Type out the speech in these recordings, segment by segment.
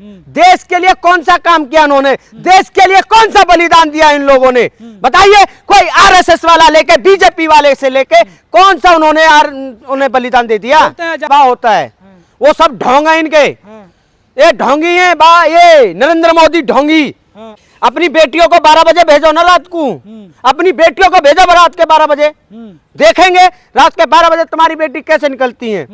देश के लिए कौन सा काम किया उन्होंने, देश के लिए कौन सा बलिदान दिया इन लोगों ने, बताइए। कोई आरएसएस वाला लेके बीजेपी वाले से लेके कौन सा उन्होंने उन्हें बलिदान दे दिया होता है। वो सब ढोंग है इनके, ये ढोंगी है बा, ये नरेंद्र मोदी ढोंगी। अपनी बेटियों को 12 बजे भेजो ना रात को, अपनी बेटियों को भेजो रात के 12 बजे, देखेंगे रात के 12 बजे तुम्हारी बेटी कैसे निकलती है।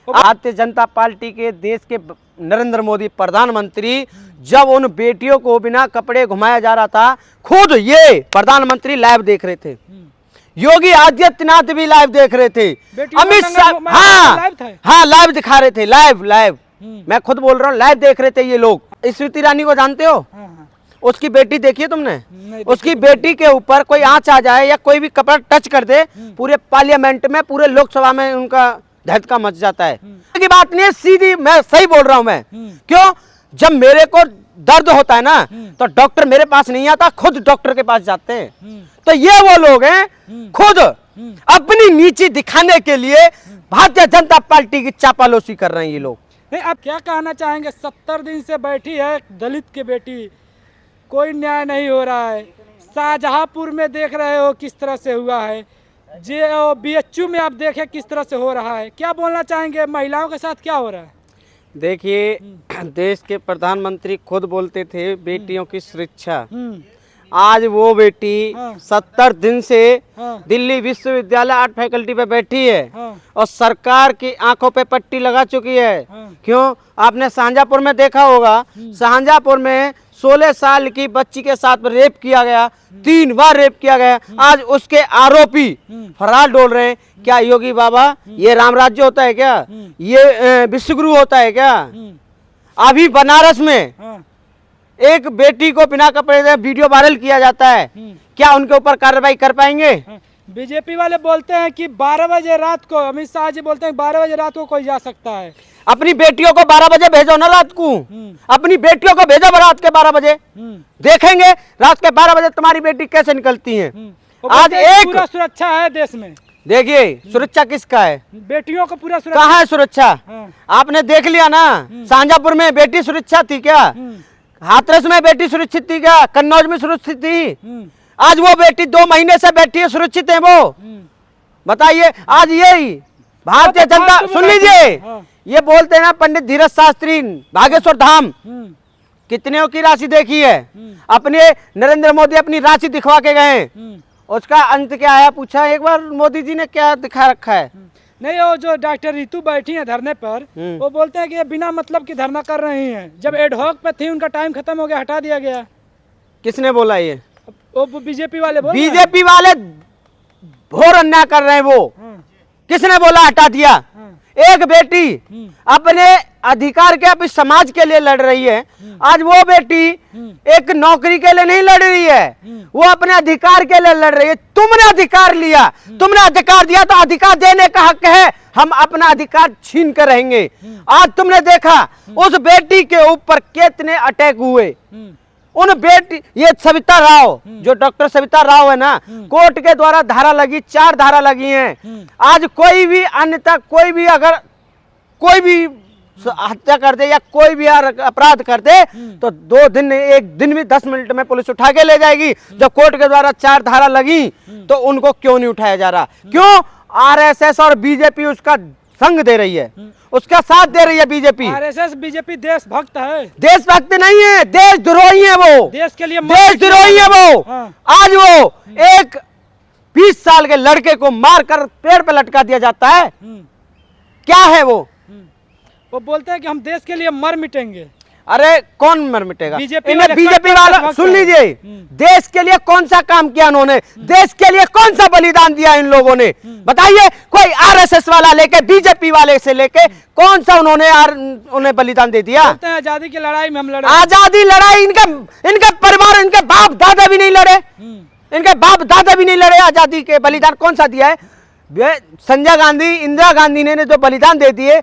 भारतीय जनता पार्टी के देश के नरेंद्र मोदी प्रधानमंत्री जब उन बेटियों को बिना कपड़े घुमाया जा रहा था, खुद ये प्रधानमंत्री लाइव देख रहे थे, योगी आदित्यनाथ भी लाइव देख रहे थे, अमित शाह हाँ लाइव दिखा रहे थे, लाइव मैं खुद बोल रहा हूँ, लाइव देख रहे थे ये लोग। स्मृति ईरानी को जानते हो? उसकी बेटी देखी है तुमने? उसकी बेटी के ऊपर कोई आंच आ जाए या कोई भी कपड़ा टच कर दे, पूरे पार्लियामेंट में, पूरे लोकसभा में उनका धक्का मच जाता है। की बात नहीं है, सीधी मैं सही बोल रहा हूं मैं। क्यों? जब मेरे को दर्द होता है ना तो डॉक्टर मेरे पास नहीं आता, खुद डॉक्टर के पास जाते हैं। तो ये वो लोग हैं खुद अपनी नीची दिखाने के लिए भारतीय जनता पार्टी की चापालोसी कर रहे हैं ये लोग। नहीं, आप क्या कहना चाहेंगे? 70 दिन से बैठी है दलित की बेटी, कोई न्याय नहीं हो रहा है। शाहजहांपुर में देख रहे हो किस तरह से हुआ है, BHU में आप देखें किस तरह से हो रहा है। क्या बोलना चाहेंगे, महिलाओं के साथ क्या हो रहा है? देखिए, देश के प्रधानमंत्री खुद बोलते थे बेटियों की सुरक्षा। आज वो बेटी 70 दिन से दिल्ली विश्वविद्यालय आर्ट फैकल्टी पे बैठी है और सरकार की आंखों पे पट्टी लगा चुकी है। क्यों? आपने शाहजहांपुर में देखा होगा, शाहजहांपुर में 16 साल की बच्ची के साथ रेप किया गया, 3 बार रेप किया गया। आज उसके आरोपी फरार डोल रहे हैं। क्या योगी बाबा ये राम राज्य होता है क्या? ये विश्वगुरु होता है क्या? अभी बनारस में एक बेटी को बिना कपड़े से वीडियो वायरल किया जाता है, क्या उनके ऊपर कार्रवाई कर पाएंगे? बीजेपी वाले बोलते हैं कि 12 बजे रात को, अमित शाह जी बोलते हैं 12 बजे रात को कोई जा सकता है। अपनी बेटियों को 12 बजे भेजो ना रात को, अपनी बेटियों को भेजो रात के 12 बजे, देखेंगे रात के 12 बजे तुम्हारी बेटी कैसे निकलती है। आज एक पूरा सुरक्षा है देश में। देखिए सुरक्षा किसका है? बेटियों को पूरा सुरक्षा। कहाँ है सुरक्षा? आपने देख लिया ना, शाहजहांपुर में बेटी सुरक्षा थी क्या? हाथरस में बेटी सुरक्षित थी क्या? कन्नौज में सुरक्षित थी? आज वो बेटी 2 महीने से बैठी है, सुरक्षित है वो? बताइए। आज यही भारतीय जनता, सुन लीजिए, ये बोलते हैं ना पंडित धीरज शास्त्री बागेश्वर धाम, कितने की राशि देखी है? अपने नरेंद्र मोदी अपनी राशि दिखवा के गए, उसका अंत क्या आया पूछा एक बार मोदी जी ने? क्या दिखा रखा है? नहीं, वो जो डॉक्टर रितु बैठी है धरने पर, वो बोलते हैं कि ये बिना मतलब की धरना कर रही हैं। जब एडहॉक पे थी, उनका टाइम खत्म हो गया, हटा दिया गया। किसने बोला ये? वो बीजेपी वाले बोल, बीजेपी वाले घोर अन्याय कर रहे हैं। वो किसने बोला हटा दिया? एक बेटी अपने अधिकार के, अपने समाज के लिए लड़ रही है। आज वो बेटी एक नौकरी के लिए नहीं लड़ रही है, वो अपने अधिकार के लिए लड़ रही है। तुमने अधिकार लिया, तुमने अधिकार दिया तो अधिकार देने का हक है, हम अपना अधिकार छीन कर रहेंगे। आज तुमने देखा उस बेटी के ऊपर कितने अटैक हुए। उन बेटी, ये सविता राव, जो डॉक्टर सविता राव है ना, कोर्ट के द्वारा धारा लगी, 4 धारा लगी हैं। आज कोई भी अन्यथा कोई भी अगर कोई भी हत्या कर दे या कोई भी अपराध कर दे तो 2 दिन, 1 दिन भी 10 मिनट में पुलिस उठा के ले जाएगी। जब कोर्ट के द्वारा 4 धारा लगी तो उनको क्यों नहीं उठाया जा रहा? क्यों? आरएसएस और बीजेपी उसका संग दे रही है, उसका साथ दे रही है बीजेपी। आरएसएस बीजेपी देशभक्त है। देशभक्त नहीं है, देशद्रोही है वो, देश के लिए देशद्रोही है वो। आज वो एक 20 साल के लड़के को मारकर पेड़ पे लटका दिया जाता है। क्या है वो? वो बोलते हैं कि हम देश के लिए मर मिटेंगे। अरे कौन मर मिटेगा? बीजेपी वाला। सुन लीजिए, देश के लिए कौन सा काम किया उन्होंने, देश के लिए कौन सा बलिदान दिया इन लोगों ने? बताइए। कोई आरएसएस वाला लेके बीजेपी वाले से लेके कौन सा उन्हें बलिदान दे दिया? आजादी की लड़ाई में हम लड़े। आजादी लड़ाई इनका परिवार, इनके बाप दादा भी नहीं लड़े, इनके बाप दादा भी नहीं लड़े। आजादी के बलिदान कौन सा दिया है? संजय गांधी, इंदिरा गांधी ने जो बलिदान दे दिए,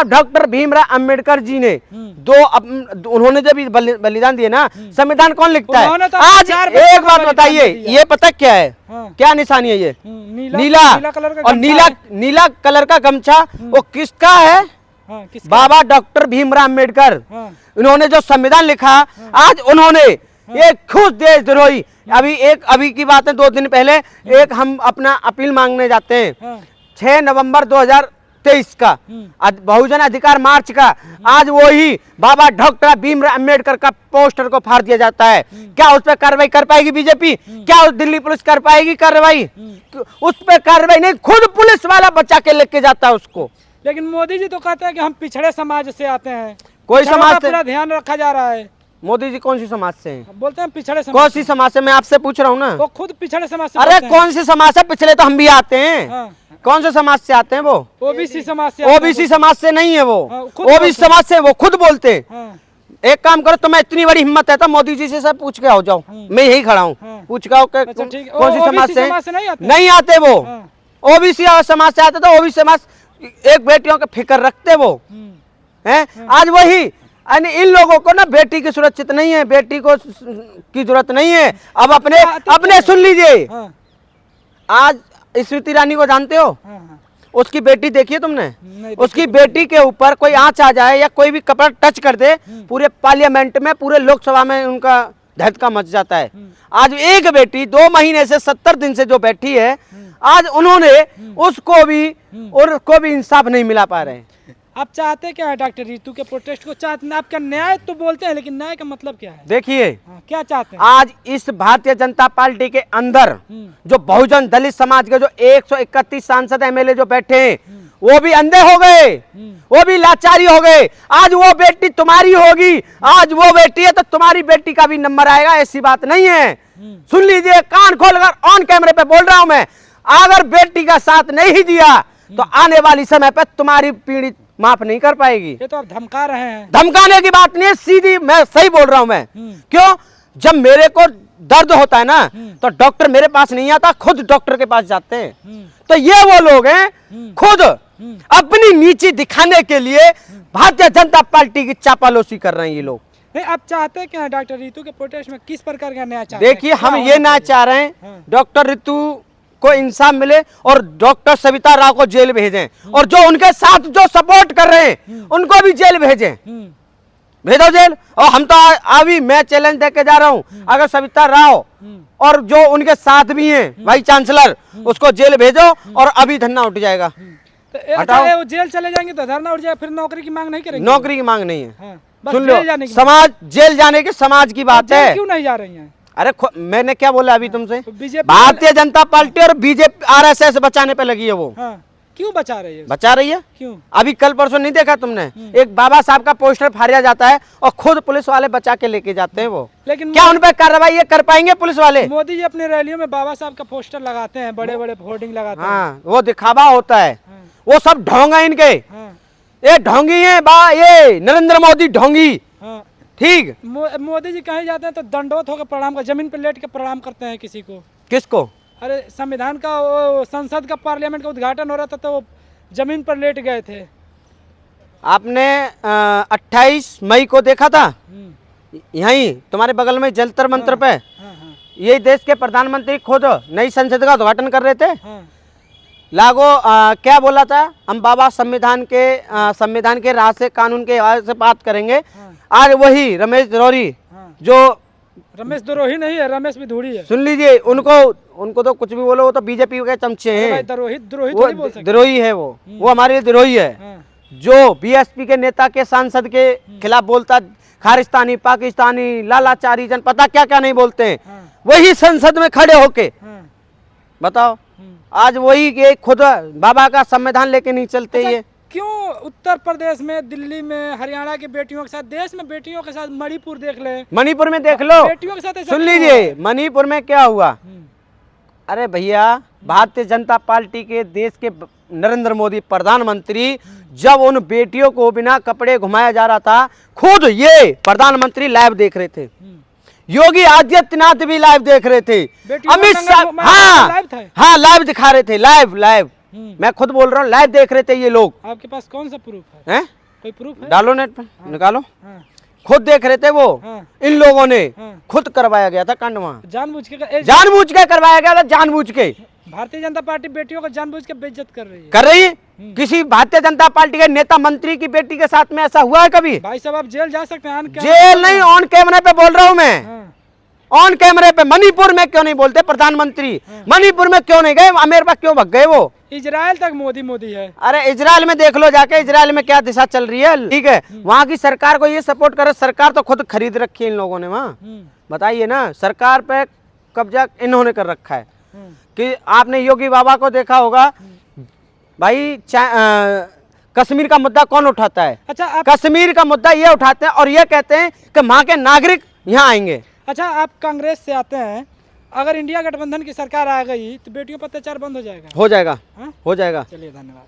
डॉक्टर भीमराव अंबेडकर जी ने उन्होंने जब बलिदान दिए ना, संविधान कौन लिखता है? तो आज एक बात बताइए, ये पता क्या है? क्या निशानी है ये? नीला कलर का, और नीला कलर का गमछा वो किसका है? हाँ, किसका? बाबा डॉक्टर भीमराव अम्बेडकर। हाँ, इन्होंने जो संविधान लिखा, आज उन्होंने एक खुद देशद्रोही, अभी की बात है 2 दिन पहले एक हम अपना अपील मांगने जाते हैं, हाँ, 6 नवंबर 2023 का बहुजन अधिकार मार्च का, आज वही बाबा डॉक्टर भीमराव अम्बेडकर का पोस्टर को फाड़ दिया जाता है। क्या उस पर कार्रवाई कर पाएगी बीजेपी? क्या उस दिल्ली पुलिस कर पाएगी कार्रवाई? उस पर कार्रवाई नहीं, खुद पुलिस वाला बचा के लेके जाता है उसको। लेकिन मोदी जी तो कहते हैं कि हम पिछड़े समाज से आते हैं, कोई पिछड़ों समाज का से- पूरा ध्यान रखा जा रहा है। मोदी जी कौन सी समाज से हैं? बोलते हैं पिछड़े कौन समाज सी समाज से? मैं आपसे पूछ रहा हूँ ना। वो खुद पिछड़े समाज से अरे बोलते हैं। कौन सी समाज से? पिछले तो हम भी आते हैं। हाँ, कौन से समाज से आते हैं वो? ओबीसी समाज से आते हैं। ओबीसी समाज से नहीं है वो, हाँ, खुद ओबीसी बोलते हैं। समाज से, वो खुद बोलते हैं। हाँ, एक काम करो, तुम्हें इतनी बड़ी हिम्मत है तो मोदी जी से सब पूछ के आओ, जाओ, मैं यही खड़ा हूँ, हाँ। पूछ के आओ कि अच्छा, ठीक है। कौन सी समाज OBC से? समाज से नहीं आते? नहीं आते वो। हाँ। ओबीसी समाज से आते तो ओबीसी समाज एक बेटियों का फिक्र रखते वो हैं। आज वही इन लोगों को ना बेटी की सुरक्षित नहीं है, बेटी को की जरूरत नहीं है। अब अपने सुन लीजिए, हाँ, आज स्मृति ईरानी को जानते हो? हाँ, हाँ, उसकी बेटी देखी है तुमने? नहीं उसकी बेटी के ऊपर कोई आंच आ जाए या कोई भी कपड़ा टच कर दे, पूरे पार्लियामेंट में, पूरे लोकसभा में उनका धक्का मच जाता है। आज एक बेटी 2 महीने से 70 दिन से जो बैठी है, आज उन्होंने उसको भी इंसाफ नहीं मिला पा रहे हैं। आप चाहते क्या है डॉक्टर रितु के प्रोटेस्ट को? चाहते आपका न्याय तो बोलते हैं, लेकिन न्याय का मतलब क्या है? देखिए, हाँ, क्या चाहते हैं? आज इस भारतीय जनता पार्टी के अंदर जो बहुजन दलित समाज के जो 131 सांसद एमएलए जो बैठे हैं, वो भी अंधे हो गए, वो भी लाचारी हो गए। आज वो बेटी तुम्हारी होगी, आज वो बेटी है तो तुम्हारी बेटी का भी नंबर आएगा, ऐसी बात नहीं है। सुन लीजिए, कान खोलकर ऑन कैमरे पे बोल रहा हूं मैं, अगर बेटी का साथ नहीं दिया तो आने वाली समय पे तुम्हारी पीढ़ी माफ नहीं कर पाएगी। ये तो आप धमका रहे हैं। धमकाने की बात नहीं है, सीधी मैं सही बोल रहा हूं मैं। क्यों? जब मेरे को दर्द होता है ना, तो डॉक्टर मेरे पास नहीं आता, खुद डॉक्टर के पास जाते हैं। तो ये वो लोग हैं, खुद अपनी नीची दिखाने के लिए भारतीय जनता पार्टी की चापालोसी कर रहे हैं ये लोग। नहीं, आप चाहते क्या है डॉक्टर रितु के प्रोटेस्ट में? किस प्रकार का न्याय चाहते हैं? देखिए, हम क्या ये होना ना चाहिए? चाह रहे हैं डॉक्टर रितु को इंसाफ मिले और डॉक्टर सविता राव को जेल भेजें, और जो उनके साथ जो सपोर्ट कर रहे हैं उनको भी जेल भेजें, भेजो जेल। और हम तो अभी मैं चैलेंज दे के जा रहा हूं, अगर सविता राव और जो उनके साथ भी हैं वाइस चांसलर, उसको जेल भेजो और अभी धरना उठ जाएगा। तो अच्छा, वो जेल चले जाएंगे तो धरना उठ जाए, फिर नौकरी की मांग नहीं करेंगे? नौकरी की मांग नहीं है। हाँ, बस सुन जेल जाने लो, की समाज जेल जाने की समाज की बात जेल है। क्यों नहीं जा रही हैं? अरे मैंने क्या बोला अभी तुमसे? तो बीजेपी भारतीय जनता पार्टी और बीजेपी आरएसएस बचाने पे लगी है, वो हाँ, क्यों बचा रही है? बचा रही है। क्यों? अभी कल परसों नहीं देखा तुमने, एक बाबा साहब का पोस्टर फाड़ा जाता है और खुद पुलिस वाले बचा के लेके जाते हैं वो। लेकिन क्या उन पर कार्रवाई ये कर पाएंगे पुलिस वाले? मोदी जी अपने रैलियों में बाबा साहब का पोस्टर लगाते हैं, बड़े बड़े होर्डिंग लगाते हैं। हाँ, वो दिखावा होता है, हाँ, वो सब ढोंग है इनके। हाँ, ये ढोंगी है ये नरेंद्र मोदी ढोंगी। हाँ। ठीक, मोदी जी कहीं जाते हैं तो दंडवत होकर प्रणाम कर, जमीन पर लेट के प्रणाम करते हैं किसी को। किसको? अरे संविधान का, वो संसद का, पार्लियामेंट का उद्घाटन हो रहा था तो वो जमीन पर लेट गए थे। आपने 28 मई को देखा था यहीं तुम्हारे बगल में जंतर मंत्र पे, हाँ, हाँ, ये देश के प्रधानमंत्री खुद नई संसद का उद्घाटन कर रहे थे। हाँ, क्या बोला था? हम बाबा संविधान के राह से, कानून के राह से बात करेंगे। हाँ, आज वही रमेश द्रोही, हाँ। जो रमेश द्रोही नहीं है, रमेश भी धूड़ी है। सुन लीजिए, उनको तो कुछ भी बोलो, वो तो बीजेपी के चमचे अरे भाई, हैं। द्रोही वो थोड़ी बोल सकते। द्रोही है, वो हमारे लिए द्रोही है। हाँ, जो बीएसपी के नेता के सांसद के खिलाफ बोलता, खारिस्तानी, पाकिस्तानी, लालाचारी, जन पता क्या क्या नहीं बोलते हैं, हाँ, वही संसद में खड़े होके हाँ। बताओ। आज वही ये खुद बाबा का संविधान लेके नहीं चलते। अच्छा, ये क्यों उत्तर प्रदेश में, दिल्ली में, हरियाणा के बेटियों के साथ, देश में बेटियों के साथ, मणिपुर देख ले, मणिपुर में देख लो, बेटियों के साथ ऐसा सुन क्यों लीजिए हो रहा है? मणिपुर में क्या हुआ। हम्म, अरे भैया, भारतीय जनता पार्टी के देश के नरेंद्र मोदी प्रधानमंत्री, जब उन बेटियों को बिना कपड़े घुमाया जा रहा था, खुद ये प्रधानमंत्री लाइव देख रहे थे। योगी आदित्यनाथ भी लाइव देख रहे थे। बेटियों अमित का शाह, नंगा हाँ लाइव था। हाँ, लाइव दिखा रहे थे, लाइव। मैं खुद बोल रहा हूँ, लाइव देख रहे थे ये लोग। आपके पास कौन सा प्रूफ है? हैं? कोई प्रूफ है? डालो नेट पे, निकालो। हाँ, खुद देख रहे थे वो। हाँ, इन लोगों ने हाँ। खुद करवाया गया था कांड वहाँ, जानबूझ के जानबूझ के करवाया गया था, जानबूझ के। भारतीय जनता पार्टी बेटियों को जानबूझ के बेइज्जत कर रही है। कर रही है, किसी भारतीय जनता पार्टी के नेता मंत्री की बेटी के साथ में ऐसा हुआ है कभी? भाई साहब आप जेल जा सकते हैं। जेल नहीं, ऑन कैमरे पे बोल रहा हूँ मैं, हाँ। ऑन कैमरे पे। मणिपुर में क्यों नहीं बोलते प्रधानमंत्री? मणिपुर में क्यों नहीं गए? अमेरिका क्यों भग गए वो? इजराइल तक मोदी है। अरे इजराइल में देख लो जाके, इजराइल में क्या दिशा चल रही है। ठीक है, वहाँ की सरकार को ये सपोर्ट करे। सरकार तो खुद खरीद रखी है इन लोगों ने वहाँ। बताइए ना, सरकार पे कब्जा इन्होंने कर रखा है। कि आपने योगी बाबा को देखा होगा भाई, कश्मीर का मुद्दा कौन उठाता है? अच्छा कश्मीर का मुद्दा ये उठाते हैं और ये कहते हैं कि वहाँ के नागरिक यहाँ आएंगे। अच्छा, आप कांग्रेस से आते हैं, अगर इंडिया गठबंधन की सरकार आ गई तो बेटियों पर अत्याचार बंद हो जाएगा? हो जाएगा, हाँ? हो जाएगा। चलिए धन्यवाद।